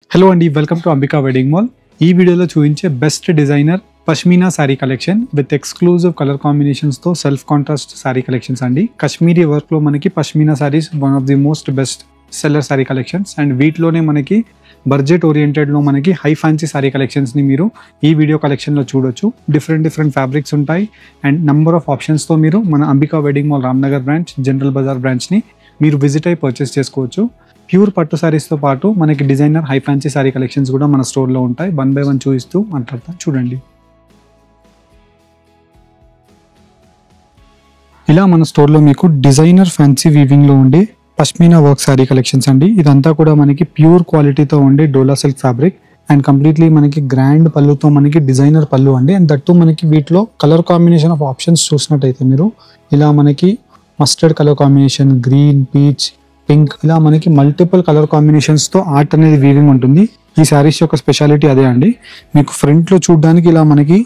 Hello అండి, welcome to Ambika wedding mall. ఈ వీడియోలో చూపించే best designer pashmina sari collection with exclusive colour కాంబినేషన్స్తో సెల్ఫ్ కాంట్రాస్ట్ శారీ కలెక్షన్స్ అండి. కాశ్మీరీ వర్క్లో మనకి pashmina saris one of the most best seller sari collections. And వీటిలోనే మనకి బడ్జెట్ ఓరియంటెడ్లో మనకి హై ఫ్యాన్సీ శారీ కలెక్షన్స్ని మీరు ఈ వీడియో కలెక్షన్లో చూడొచ్చు. డిఫరెంట్ ఫ్యాబ్రిక్స్ ఉంటాయి అండ్ నంబర్ ఆఫ్ ఆప్షన్స్తో మీరు మన Ambika wedding mall Ramnagar branch, general bazaar బ్రాంచ్ని మీరు విజిట్ అయి పర్చేస్ చేసుకోవచ్చు. ప్యూర్ పట్టు శారీస్తో పాటు మనకి designer high fancy sari collections కూడా మన స్టోర్లో ఉంటాయి. 1 by 1 చూపిస్తూ మాట్లాడతా చూడండి. ఇలా మన స్టోర్లో మీకు డిజైనర్ ఫ్యాన్సీ వీవింగ్లో ఉండే పష్మీనా వర్క్ శారీ కలెక్షన్స్ అండి. ఇదంతా కూడా మనకి ప్యూర్ క్వాలిటీతో ఉండే డోలా సిల్క్ ఫ్యాబ్రిక్ అండ్ కంప్లీట్లీ మనకి గ్రాండ్ పళ్ళుతో మనకి డిజైనర్ పళ్ళు అండి. అండ్ దట్టు మనకి వీటిలో కలర్ కాంబినేషన్ ఆఫ్ ఆప్షన్స్ చూసినట్టయితే మీరు ఇలా మనకి mustard colour combination, green, peach, pink, ఇలా మనకి మల్టిపుల్ కలర్ కాంబినేషన్స్తో ఆర్ట్ అనేది వీవింగ్ ఉంటుంది. ఈ శారీస్ యొక్క స్పెషాలిటీ అదే అండి. మీకు ఫ్రంట్లో చూడడానికి ఇలా మనకి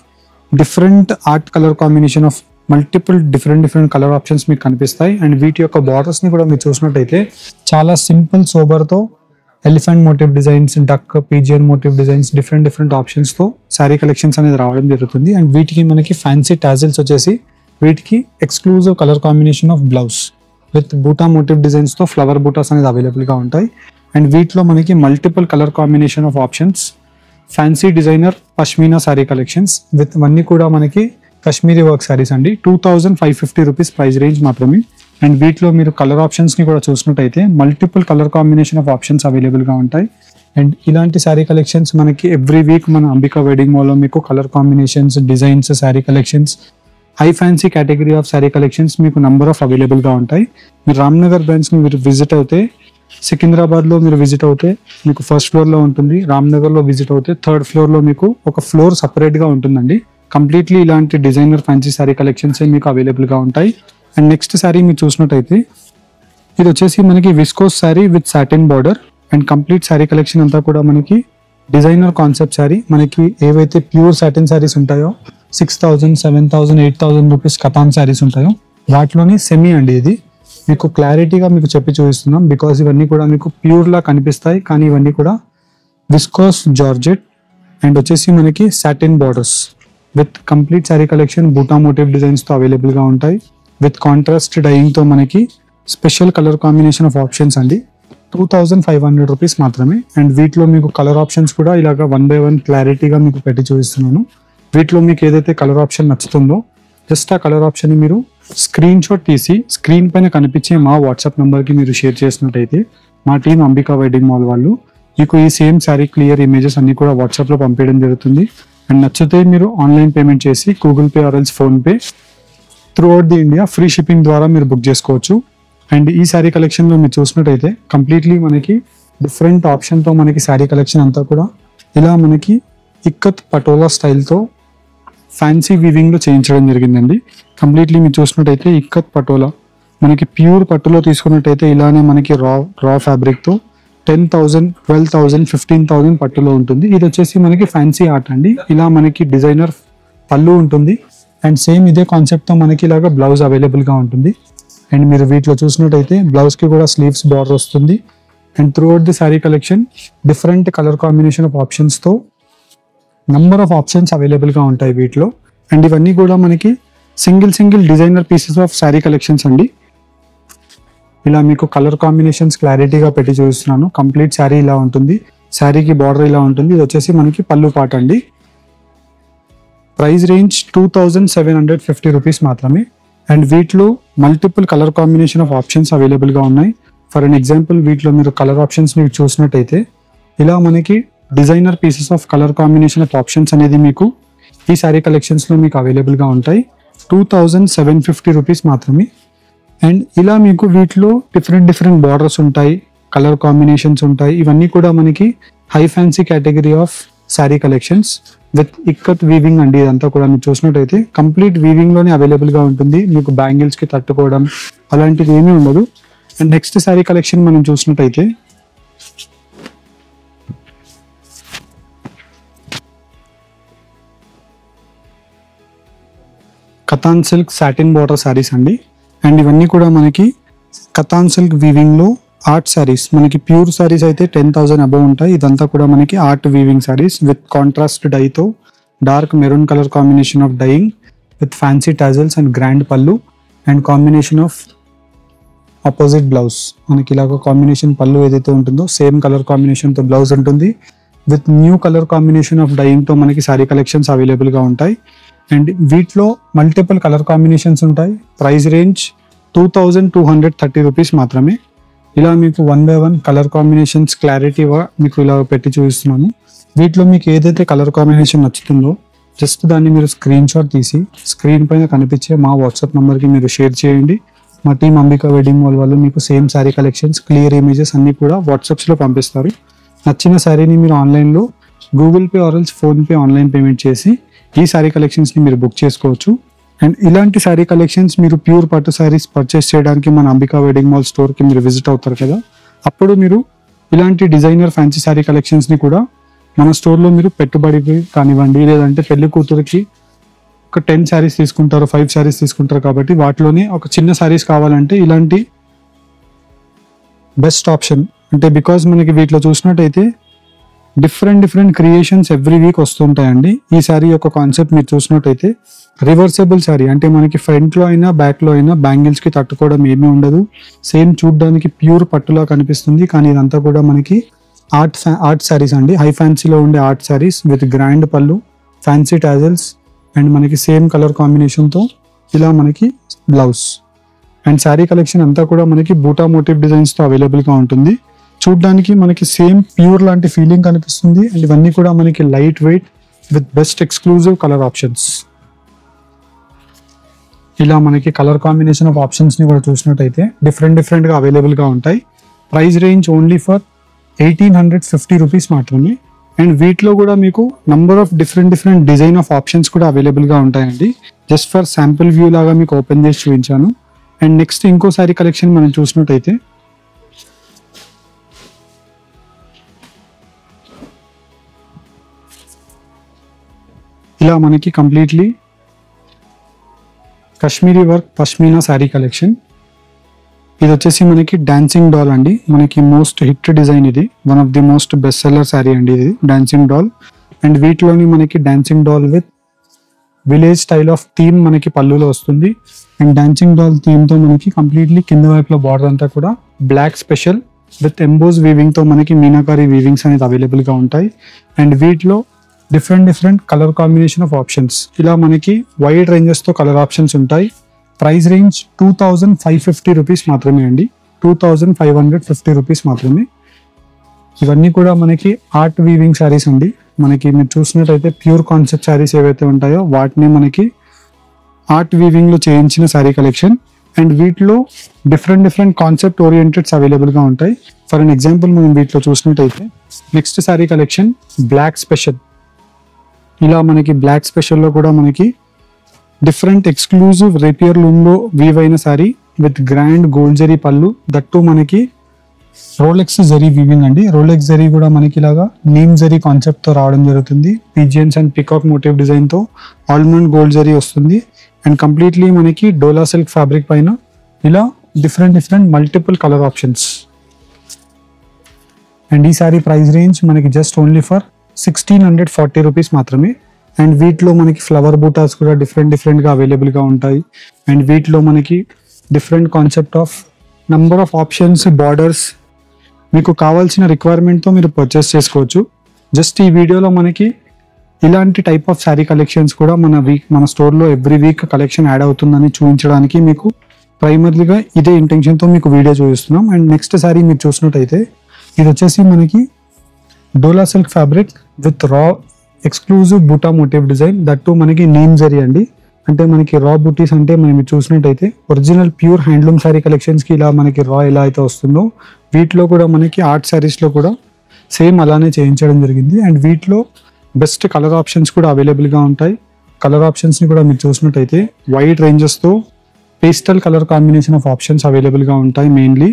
different art colour combination of multiple different colour options మీకు కనిపిస్తాయి. అండ్ వీటి యొక్క బార్డర్స్ని కూడా మీరు చూసినట్టయితే చాలా సింపుల్ సోబర్తో elephant motif designs, duck, pigeon motif designs, different ఆప్షన్స్తో శారీ కలెక్షన్స్ అనేది రావడం జరుగుతుంది. అండ్ వీటికి మనకి ఫ్యాన్సీ టాజిల్స్ వచ్చేసి వీటికి exclusive colour combination of blouse with బూటా మోటివ్ డిజైన్స్తో ఫ్లవర్ బూటాస్ అనేది అవైలబుల్గా ఉంటాయి. అండ్ వీటిలో మనకి multiple colour combination of options, fancy designer pashmina sari collections with అన్నీ కూడా మనకి కాశ్మీరీ వర్క్ శారీస్ అండి. 2550 రూపీస్ ప్రైస్ రేంజ్ మాత్రమే. అండ్ వీటిలో మీరు కలర్ ఆప్షన్స్ని కూడా చూసినట్టయితే multiple colour combination of options అవైలబుల్గా ఉంటాయి. అండ్ ఇలాంటి శారీ కలెక్షన్స్ మనకి ఎవ్రీ వీక్ మన అంబికా వెడ్డింగ్ మాల్లో మీకు colour combinations, designs, sari collections, high fancy category of sari collections మీకు నంబర్ ఆఫ్ అవైలబుల్గా ఉంటాయి. మీరు రామ్నగర్ బ్రాంచ్ని మీరు విజిట్ అవుతే, సికింద్రాబాద్లో మీరు విజిట్ అవుతే మీకు ఫస్ట్ ఫ్లోర్లో ఉంటుంది. రామ్నగర్లో విజిట్ అవుతే థర్డ్ ఫ్లోర్లో మీకు ఒక ఫ్లోర్ సపరేట్గా ఉంటుందండి. కంప్లీట్లీ ఇలాంటి డిజైనర్ ఫ్యాన్సీ శారీ కలెక్షన్స్ మీకు అవైలబుల్గా ఉంటాయి. అండ్ నెక్స్ట్ శారీ మీరు చూసినట్టయితే ఇది వచ్చేసి మనకి viscose sari with satin border. And complete sari collection అంతా కూడా మనకి డిజైనర్ కాన్సెప్ట్ శారీ. మనకి ఏవైతే ప్యూర్ సాటిన్ శారీస్ ఉంటాయో 6000, 7000, 8000 రూపీస్ కథాన్ శారీస్ ఉంటాయో వాటిలోని సెమీ అండి. ఇది మీకు క్లారిటీగా మీకు చెప్పి చూపిస్తున్నాం బికాస్ ఇవన్నీ కూడా మీకు ప్యూర్లా కనిపిస్తాయి, కానీ ఇవన్నీ కూడా విస్కోస్ జార్జెట్ అండ్ వచ్చేసి మనకి satin borders with complete sari collection బూటా మోటివ్ డిజైన్స్తో అవైలబుల్గా ఉంటాయి. విత్ కాంట్రాస్ట్ డైయింగ్తో మనకి special colour combination of options అండి. 2500 రూపీస్ మాత్రమే. అండ్ వీటిలో మీకు కలర్ ఆప్షన్స్ కూడా ఇలాగ 1 by 1 క్లారిటీగా మీకు పెట్టి చూపిస్తున్నాను. వీటిలో మీకు ఏదైతే కలర్ ఆప్షన్ నచ్చుతుందో జస్ట్ ఆ కలర్ ఆప్షన్ని మీరు స్క్రీన్ షాట్ తీసి స్క్రీన్ పైన కనిపించే మా వాట్సాప్ నెంబర్కి మీరు షేర్ చేసినట్టయితే మా టీం అంబికా వెడ్డింగ్ మాల్ వాళ్ళు మీకు ఈ సేమ్ శారీ క్లియర్ ఇమేజెస్ అన్ని కూడా వాట్సాప్లో పంపించడం జరుగుతుంది. అండ్ నచ్చితే మీరు ఆన్లైన్ పేమెంట్ చేసి Google pay or else PhonePe through out the India free shipping ద్వారా మీరు బుక్ చేసుకోవచ్చు. అండ్ ఈ శారీ కలెక్షన్లో మీరు చూసినట్టయితే కంప్లీట్లీ మనకి డిఫరెంట్ ఆప్షన్తో మనకి శారీ కలెక్షన్ అంతా కూడా ఇలా మనకి ఇక్కత్ పటోలా స్టైల్తో ఫ్యాన్సీ వీవింగ్లో చేయించడం జరిగిందండి. కంప్లీట్లీ మీరు చూసినట్టయితే ఇక్కత్ పటోలా మనకి ప్యూర్ పట్టులో తీసుకున్నట్టయితే ఇలానే మనకి రా ఫ్యాబ్రిక్తో 10,000, 12,000, 15,000 పట్టులో ఉంటుంది. ఇది వచ్చేసి మనకి ఫ్యాన్సీ ఆర్ట్ అండి. ఇలా మనకి డిజైనర్ పళ్ళు ఉంటుంది అండ్ సేమ్ ఇదే కాన్సెప్ట్తో మనకి ఇలాగా బ్లౌజ్ అవైలబుల్గా ఉంటుంది. అండ్ మీరు వీటిలో చూసినట్టయితే బ్లౌజ్కి కూడా స్లీవ్స్ బార్డర్ వస్తుంది. And throughout the sari collection different colour combination of ఆప్షన్స్తో నంబర్ ఆఫ్ ఆప్షన్స్ అవైలబుల్గా ఉంటాయి వీటిలో. అండ్ ఇవన్నీ కూడా మనకి single designer pieces of sari collections అండి. ఇలా మీకు కలర్ కాంబినేషన్స్ క్లారిటీగా పెట్టి చూపిస్తున్నాను. కంప్లీట్ శారీ ఇలా ఉంటుంది, శారీకి బార్డర్ ఇలా ఉంటుంది. ఇది వచ్చేసి మనకి పళ్ళు పాట అండి. ప్రైస్ రేంజ్ 2750 రూపీస్ మాత్రమే. అండ్ వీటిలో multiple colour combination of options అవైలబుల్గా ఉన్నాయి. ఫర్ అన్ ఎగ్జాంపుల్ వీటిలో మీరు కలర్ ఆప్షన్స్ మీకు చూసినట్టయితే ఇలా మనకి designer pieces of colour combination of options అనేది మీకు ఈ శారీ కలెక్షన్స్లో మీకు అవైలబుల్గా ఉంటాయి. 2750 రూపీస్ మాత్రమే. అండ్ ఇలా మీకు వీటిలో డిఫరెంట్ బార్డర్స్ ఉంటాయి, కలర్ కాంబినేషన్స్ ఉంటాయి. ఇవన్నీ కూడా మనకి high fancy category of sari collections with ikat weaving అండి. ఇదంతా కూడా మీరు చూసినట్టయితే కంప్లీట్ వీవింగ్లోనే అవైలబుల్గా ఉంటుంది. మీకు బ్యాంగిల్స్కి తట్టుకోవడం అలాంటిది ఏమీ ఉండదు. అండ్ నెక్స్ట్ శారీ కలెక్షన్ మనం చూసినట్టయితే katan silk satin border saris అండి. అండ్ ఇవన్నీ కూడా మనకి కథాన్ సిల్క్ వీవింగ్లో ఆర్ట్ శారీస్, మనకి ప్యూర్ శారీస్ అయితే 10,000 అబవ్ ఉంటాయి. ఇదంతా కూడా మనకి art weaving saris with contrast డైతో dark maroon colour combination of dyeing with fancy tassels and grand పళ్ళు and combination of opposite blouse. మనకి ఇలాగ కాంబినేషన్ పళ్ళు ఏదైతే ఉంటుందో సేమ్ కలర్ కాంబినేషన్తో బ్లౌజ్ ఉంటుంది. With new colour combination of డైయింగ్తో మనకి శారీ కలెక్షన్స్ అవైలబుల్గా ఉంటాయి. అండ్ వీటిలో మల్టిపుల్ కలర్ కాంబినేషన్స్ ఉంటాయి. ప్రైస్ రేంజ్ 2,230 రూపీస్ మాత్రమే. ఇలా మీకు 1 by 1 కలర్ కాంబినేషన్స్ క్లారిటీగా మీకు ఇలా పెట్టి చూపిస్తున్నాను. వీటిలో మీకు ఏదైతే కలర్ కాంబినేషన్ నచ్చుతుందో జస్ట్ దాన్ని మీరు స్క్రీన్ షాట్ తీసి స్క్రీన్ పైన కనిపించే మా వాట్సాప్ నెంబర్కి మీరు షేర్ చేయండి. మా టీమ్ అంబికా వెడ్డింగ్ మాల్ వాళ్ళు మీకు same sari collections clear images అన్నీ కూడా వాట్సాప్స్లో పంపిస్తారు. నచ్చిన శారీని మీరు ఆన్లైన్లో Google pay or else PhonePe online payment చేసి ఈ శారీ కలెక్షన్స్ని మీరు బుక్ చేసుకోవచ్చు. అండ్ ఇలాంటి శారీ కలెక్షన్స్ మీరు ప్యూర్ పట్టు శారీస్ పర్చేస్ చేయడానికి మన అంబికా వెడ్డింగ్ మాల్ స్టోర్కి మీరు విజిట్ అవుతారు కదా, అప్పుడు మీరు ఇలాంటి డిజైనర్ ఫ్యాన్సీ శారీ కలెక్షన్స్ని కూడా మన స్టోర్లో మీరు పెట్టుబడికి కానివ్వండి, లేదంటే పెళ్లి కూతురికి ఒక 10 శారీస్ తీసుకుంటారు, 5 శారీస్ తీసుకుంటారు కాబట్టి వాటిలోనే ఒక చిన్న శారీస్ కావాలంటే ఇలాంటి బెస్ట్ ఆప్షన్. అంటే బికాజ్ మనకి వీటిలో చూసినట్టయితే డిఫరెంట్ క్రియేషన్స్ ఎవ్రీ వీక్ వస్తుంటాయండి. ఈ శారీ యొక్క కాన్సెప్ట్ మీరు చూసినట్టయితే రివర్సబుల్ శారీ, అంటే మనకి ఫ్రంట్లో అయినా బ్యాక్లో అయినా బ్యాంగిల్స్కి తట్టుకోవడం ఏమీ ఉండదు. సేమ్ చూడడానికి ప్యూర్ పట్టులా కనిపిస్తుంది, కానీ ఇదంతా కూడా మనకి ఆర్ట్ శారీస్ అండి. హై ఫ్యాన్సీలో ఉండే ఆర్ట్ శారీస్ విత్ గ్రాండ్ పళ్ళు, ఫ్యాన్సీ టాజల్స్ అండ్ మనకి సేమ్ కలర్ కాంబినేషన్తో ఇలా మనకి బ్లౌజ్. అండ్ శారీ కలెక్షన్ అంతా కూడా మనకి బూటా మోటివ్ డిజైన్స్తో అవైలబుల్గా ఉంటుంది. చూడ్డానికి మనకి సేమ్ ప్యూర్ లాంటి ఫీలింగ్ కనిపిస్తుంది. అండ్ ఇవన్నీ కూడా మనకి light weight with best exclusive colour options. ఇలా మనకి కలర్ కాంబినేషన్ ఆఫ్ ఆప్షన్స్ని కూడా చూసినట్టయితే డిఫరెంట్గా అవైలబుల్గా ఉంటాయి. Price range only for 1,850 rupees మాత్రమే. అండ్ వీటిలో కూడా మీకు number of different design of options కూడా అవైలబుల్గా ఉంటాయండి. జస్ట్ ఫర్ శాంపుల్ వ్యూ లాగా మీకు ఓపెన్ చేసి చూపించాను. అండ్ నెక్స్ట్ ఇంకో శారీ కలెక్షన్ మనం చూసినట్టయితే ఇలా మనకి completely Kashmiri work pashmina sari collection. ఇది వచ్చేసి మనకి డాన్సింగ్ డాల్ అండి. మనకి మోస్ట్ హిట్ డిజైన్ ఇది, one of the most best seller sari అండి ఇది డాన్సింగ్ డాల్. అండ్ వీటిలోని మనకి dancing doll with village style of theme మనకి పళ్ళులో వస్తుంది. అండ్ డాన్సింగ్ డాల్ థీమ్తో మనకి కంప్లీట్లీ కింద వైపులో బార్డర్ అంతా కూడా బ్లాక్ స్పెషల్ విత్ ఎంబోజ్ వీవింగ్తో మనకి మీనాకారి వీవింగ్స్ అనేది అవైలబుల్గా ఉంటాయి. అండ్ వీటిలో different colour combination of options, ఇలా మనకి వైడ్ రేంజెస్తో కలర్ ఆప్షన్స్ ఉంటాయి. ప్రైస్ రేంజ్ 2,550 రూపీస్ మాత్రమే అండి, 2,550 రూపీస్ మాత్రమే. ఇవన్నీ కూడా మనకి ఆర్ట్ వీవింగ్ శారీస్ అండి. మనకి మీరు చూసినట్టయితే ప్యూర్ కాన్సెప్ట్ శారీస్ ఏవైతే ఉంటాయో వాటిని మనకి ఆర్ట్ వీవింగ్లో చేయించిన శారీ కలెక్షన్. అండ్ వీటిలో డిఫరెంట్ కాన్సెప్ట్ ఓరియంటెడ్స్ అవైలబుల్గా ఉంటాయి. ఫర్ అన్ ఎగ్జాంపుల్ మనం వీటిలో చూసినట్టయితే next sari collection black special. ఇలా మనకి బ్లాక్ స్పెషల్లో కూడా మనకి డిఫరెంట్ ఎక్స్క్లూజివ్ రేపియర్ లూమ్లో వీవ్ అయిన sari with grand gold zari పళ్ళు, దట్టు మనకి రోలెక్స్ జరీ వీవింగ్ అండి. రోలెక్స్ జరీ కూడా మనకి ఇలాగా నీమ్ జరీ కాన్సెప్ట్తో రావడం జరుగుతుంది. పిజియన్స్ అండ్ పికాక్ మోటివ్ డిజైన్తో ఆల్మండ్ గోల్డ్ జరీ వస్తుంది. అండ్ కంప్లీట్లీ మనకి డోలా సిల్క్ ఫ్యాబ్రిక్ పైన ఇలా different multiple colour options. And ఈ శారీ ప్రైస్ రేంజ్ మనకి జస్ట్ ఓన్లీ ఫర్ 1,640 రూపీస్ మాత్రమే. అండ్ వీటిలో మనకి ఫ్లవర్ బూటాస్ కూడా డిఫరెంట్గా అవైలబుల్గా ఉంటాయి. అండ్ వీటిలో మనకి different concept of number of options, borders మీకు కావాల్సిన రిక్వైర్మెంట్తో మీరు పర్చేస్ చేసుకోవచ్చు. జస్ట్ ఈ వీడియోలో మనకి ఇలాంటి టైప్ ఆఫ్ శారీ కలెక్షన్స్ కూడా మన స్టోర్లో ఎవ్రీ వీక్ కలెక్షన్ యాడ్ అవుతుందని చూపించడానికి మీకు ప్రైమర్లీగా ఇదే ఇంటెన్షన్తో మీకు వీడియో చూపిస్తున్నాం. అండ్ నెక్స్ట్ శారీ మీరు చూసినట్టయితే ఇది వచ్చేసి మనకి డోలా సిల్క్ ఫ్యాబ్రిక్ విత్ రా ఎక్స్క్లూజివ్ బూటా మోటివ్ డిజైన్, దట్టు మనకి నీమ్ జరీ అండి. అంటే మనకి రా బూటీస్ అంటే మనం చూసినట్టయితే ఒరిజినల్ ప్యూర్ హ్యాండ్లూమ్ శారీ కలెక్షన్స్కి ఇలా మనకి రా ఎలా అయితే వస్తుందో వీటిలో కూడా మనకి ఆర్ట్ శారీస్లో కూడా సేమ్ అలానే చేయించడం జరిగింది. అండ్ వీటిలో బెస్ట్ కలర్ ఆప్షన్స్ కూడా అవైలబుల్గా ఉంటాయి. కలర్ ఆప్షన్స్ని కూడా మీరు చూసినట్టయితే వైడ్ రేంజెస్తో pastel colour combination of options అవైలబుల్గా ఉంటాయి మెయిన్లీ.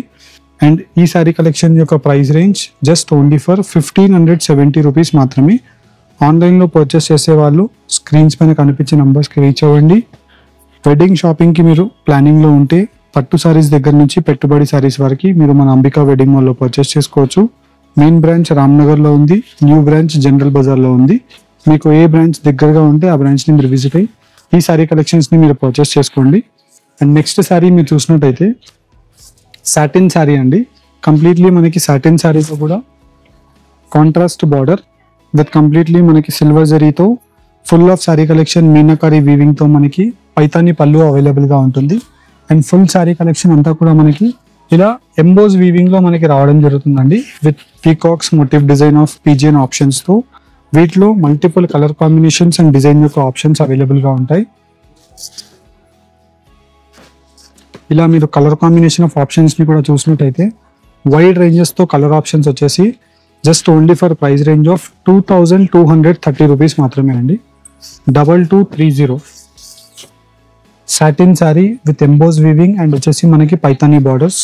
అండ్ ఈ శారీ కలెక్షన్ యొక్క price range just only for 1,570 rupees మాత్రమే. ఆన్లైన్లో పర్చేస్ చేసే వాళ్ళు స్క్రీన్స్ పైన కనిపించే నెంబర్స్కి రీచ్ అవ్వండి. వెడ్డింగ్ షాపింగ్కి మీరు ప్లానింగ్లో ఉంటే పట్టు సారీస్ దగ్గర నుంచి పెట్టుబడి సారీస్ వరకు మీరు మన అంబికా వెడ్డింగ్ మాల్లో పర్చేస్ చేసుకోవచ్చు. మెయిన్ బ్రాంచ్ రామ్నగర్లో ఉంది, న్యూ బ్రాంచ్ జనరల్ బజార్లో ఉంది. మీకు ఏ బ్రాంచ్ దగ్గరగా ఉంటే ఆ బ్రాంచ్ని మీరు విజిట్ అయ్యి ఈ సారీ కలెక్షన్స్ని మీరు పర్చేస్ చేసుకోండి. అండ్ నెక్స్ట్ సారీ మీరు చూసినట్టయితే సాటిన్ సారీ అండి. కంప్లీట్లీ మనకి సాటిన్ సారీతో కూడా కాంట్రాస్ట్ బార్డర్ విత్ కంప్లీట్లీ మనకి సిల్వర్ జరీతో full of sari collection meenakari వీవింగ్తో మనకి పైతాని పళ్ళు అవైలబుల్గా ఉంటుంది. అండ్ ఫుల్ సారీ కలెక్షన్ అంతా కూడా మనకి ఇలా ఎంబోజ్ వీవింగ్లో మనకి రావడం జరుగుతుందండి. With peacocks motif design of pigeon ఆప్షన్స్తో వీటిలో multiple colour combinations and design యొక్క ఆప్షన్స్ అవైలబుల్గా ఉంటాయి. ఇలా మీరు కలర్ కాంబినేషన్ ఆఫ్ ఆప్షన్స్ని కూడా చూసినట్టయితే వైడ్ రేంజెస్తో కలర్ ఆప్షన్స్ వచ్చేసి just only for price range of 2230 rupees మాత్రమే అండి. 2230 satin sorry with emboss weaving and వచ్చేసి మనకి పైతానీ బార్డర్స్.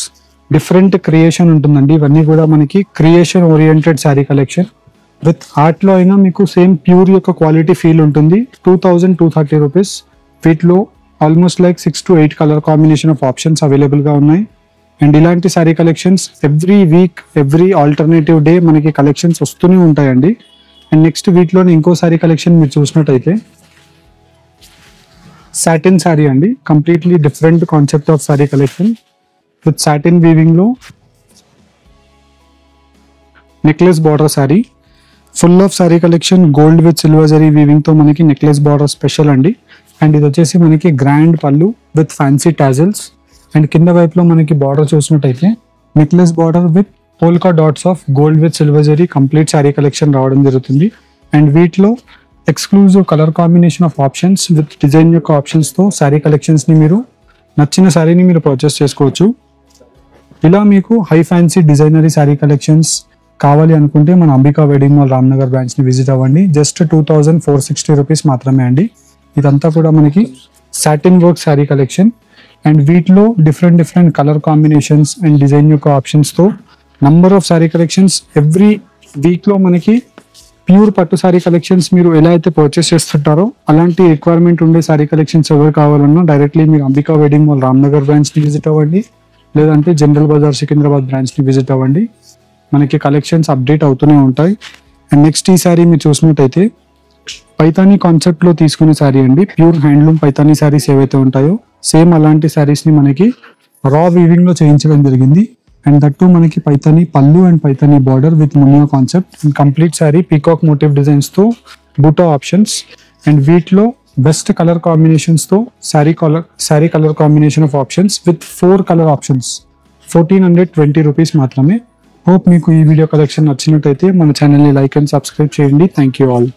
డిఫరెంట్ క్రియేషన్ ఉంటుందండి. ఇవన్నీ కూడా మనకి creation oriented sari collection with ఆర్ట్లో అయినా మీకు సేమ్ ప్యూర్ యొక్క క్వాలిటీ ఫీల్ ఉంటుంది. 2230 రూపీస్. వీటిలో almost like 6 to 8 colour combination of options అవైలబుల్గా ఉన్నాయి. అండ్ ఇలాంటి sari collections every week every alternative day మనకి కలెక్షన్స్ వస్తూనే ఉంటాయండి. అండ్ నెక్స్ట్ వీక్లోనే ఇంకో సారీ కలెక్షన్ మీరు చూసినట్టయితే సాటిన్ సారీ అండి. Completely different concept of sari collection with satin వీవింగ్లో necklace border sari. Full of sari collection gold with silver జరీ వీవింగ్తో మనకి నెక్లెస్ బార్డర్ స్పెషల్ అండి. అండ్ ఇది వచ్చేసి మనకి గ్రాండ్ పళ్ళు విత్ ఫ్యాన్సీ టాజిల్స్. అండ్ కింద వైపులో మనకి బార్డర్ చూసినట్టయితే necklace border with polka dots of gold with silver zari complete sorry collection రావడం జరుగుతుంది. అండ్ వీటిలో exclusive colour combination of options with design యొక్క ఆప్షన్స్తో సారీ కలెక్షన్స్ని మీరు నచ్చిన సారీని మీరు పర్చేస్ చేసుకోవచ్చు. ఇలా మీకు high fancy designery sari collections కావాలి అనుకుంటే మన అంబికా వెడ్డింగ్ మాల్ రామ్నగర్ బ్రాంచ్ని విజిట్ అవ్వండి. జస్ట్ 2460 రూపీస్ మాత్రమే అండి. ఇదంతా కూడా మనకి satin work sari collection. And వీటిలో different colour combinations and design యొక్క ఆప్షన్స్తో number of sari collections every వీక్లో మనకి ప్యూర్ పట్టు సారీ కలెక్షన్స్ మీరు ఎలా అయితే పర్చేస్ చేస్తుంటారో అలాంటి రిక్వైర్మెంట్ ఉండే సారీ కలెక్షన్స్ ఎవరు కావాలన్నా డైరెక్ట్లీ మీరు అంబికా వెడ్డింగ్ మాల్ రామ్నగర్ బ్రాంచ్ని విజిట్ అవ్వండి, లేదంటే జనరల్ బజార్ సికింద్రాబాద్ బ్రాంచ్ని విజిట్ అవ్వండి. మనకి కలెక్షన్స్ అప్డేట్ అవుతూనే ఉంటాయి. అండ్ నెక్స్ట్ ఈ సారీ మీరు చూసినట్టయితే పైతానీ కాన్సెప్ట్లో తీసుకునే సారీ అండి. ప్యూర్ హ్యాండ్లూమ్ పైతానీ సారీస్ ఏవైతే ఉంటాయో సేమ్ అలాంటి సారీస్ని మనకి రా వీవింగ్లో చేయించడం జరిగింది. అండ్ దట్టు మనకి పైతానీ పళ్ళు and Paithani border with Muniya concept and complete sari peacock motif డిజైన్స్తో బూటా ఆప్షన్స్. అండ్ వీటిలో బెస్ట్ కలర్ కాంబినేషన్స్తో sari colour combination of options with 4 colour options. 1420 rupees మాత్రమే. హోప్ మీకు ఈ వీడియో కలెక్షన్ నచ్చినట్టయితే మన ఛానల్ని లైక్ అండ్ సబ్స్క్రైబ్ చేయండి. Thank you all.